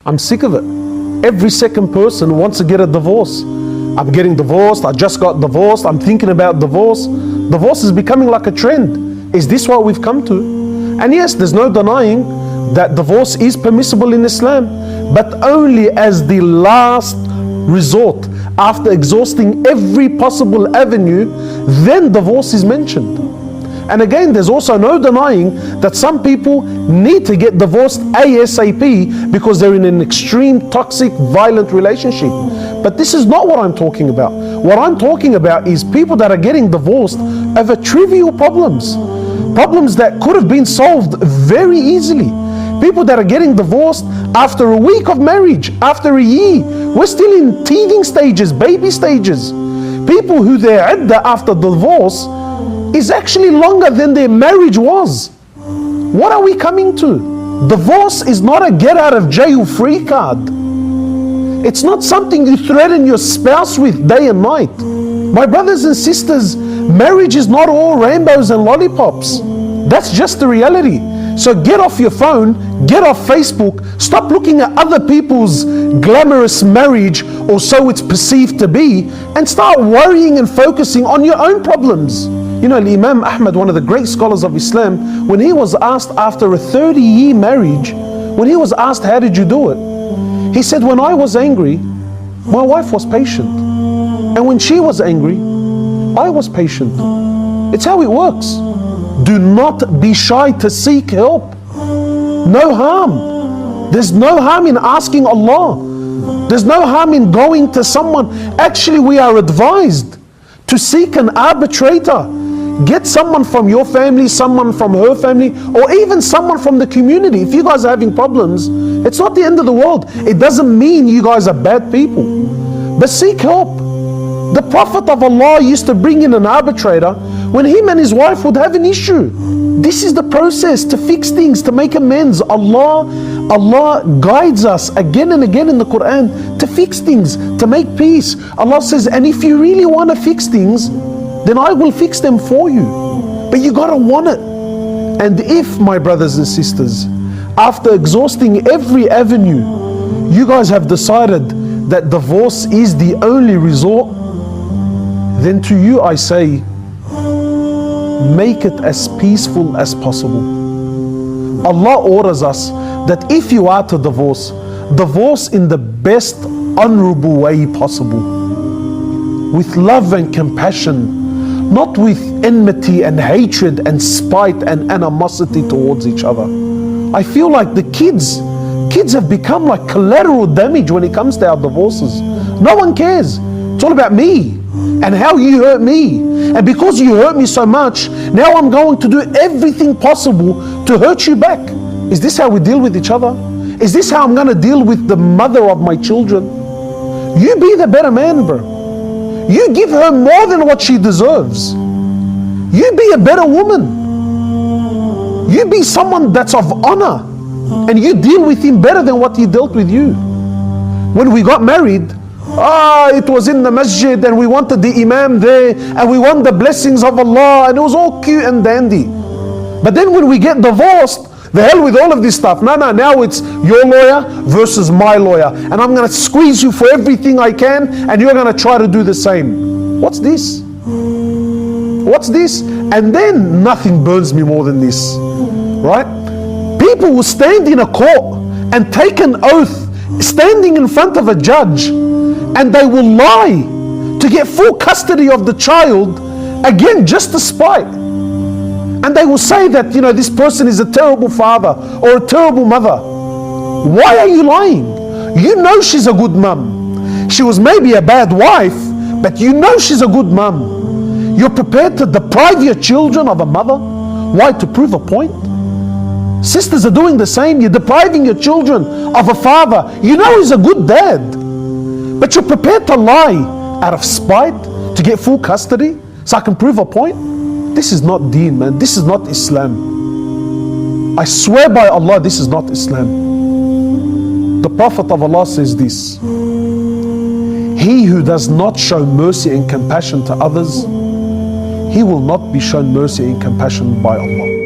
I'm sick of it. Every second person wants to get a divorce. I'm getting divorced, I just got divorced, I'm thinking about divorce. Divorce is becoming like a trend. Is this what we've come to? And yes, there's no denying that divorce is permissible in Islam, but only as the last resort. After exhausting every possible avenue, then divorce is mentioned. And again, there's also no denying that some people need to get divorced ASAP because they're in an extreme, toxic, violent relationship. But this is not what I'm talking about. What I'm talking about is people that are getting divorced over trivial problems. Problems that could have been solved very easily. People that are getting divorced after a week of marriage, after a year. We're still in teething stages, baby stages. People who their iddah after divorce is actually longer than their marriage was. What are we coming to? Divorce is not a get out of jail free card. It's not something you threaten your spouse with day and night. My brothers and sisters, marriage is not all rainbows and lollipops. That's just the reality. So get off your phone, get off Facebook, stop looking at other people's glamorous marriage, or so it's perceived to be, and start worrying and focusing on your own problems. You know, Imam Ahmad, one of the great scholars of Islam, when he was asked after a 30-year marriage, when he was asked, how did you do it? He said, when I was angry, my wife was patient. And when she was angry, I was patient. It's how it works. Do not be shy to seek help. No harm. There's no harm in asking Allah. There's no harm in going to someone. Actually, we are advised to seek an arbitrator. Get someone from your family, someone from her family, or even someone from the community. If you guys are having problems, it's not the end of the world. It doesn't mean you guys are bad people. But seek help. The Prophet of Allah used to bring in an arbitrator when him and his wife would have an issue. This is the process to fix things, to make amends. Allah guides us again and again in the Quran to fix things, to make peace. Allah says, and if you really want to fix things, then I will fix them for you. But you gotta want it. And if, my brothers and sisters, after exhausting every avenue, you guys have decided that divorce is the only resort, then to you I say, make it as peaceful as possible. Allah orders us that if you are to divorce, divorce in the best honorable way possible, with love and compassion, not with enmity and hatred and spite and animosity towards each other. I feel like the kids have become like collateral damage when it comes to our divorces. No one cares. It's all about me and how you hurt me. And because you hurt me so much, now I'm going to do everything possible to hurt you back. Is this how we deal with each other? Is this how I'm going to deal with the mother of my children? You be the better man, bro. You give her more than what she deserves. You be a better woman. You be someone that's of honor, and you deal with him better than what he dealt with you. When we got married, it was in the masjid and we wanted the imam there and we want the blessings of Allah and it was all cute and dandy. But then when we get divorced, the hell with all of this stuff. No, now it's your lawyer versus my lawyer, and I'm going to squeeze you for everything I can and you're going to try to do the same. What's this? What's this? And then nothing burns me more than this, right? People will stand in a court and take an oath standing in front of a judge, and they will lie to get full custody of the child, again just to spite. And they will say that, you know, this person is a terrible father or a terrible mother. Why are you lying? You know she's a good mum. She was maybe a bad wife, but you know she's a good mum. You're prepared to deprive your children of a mother? Why? To prove a point? Sisters are doing the same. You're depriving your children of a father. You know he's a good dad, but you're prepared to lie out of spite to get full custody so I can prove a point? This is not deen, man. This is not Islam. I swear by Allah, this is not Islam. The Prophet of Allah says this: he who does not show mercy and compassion to others, he will not be shown mercy and compassion by Allah.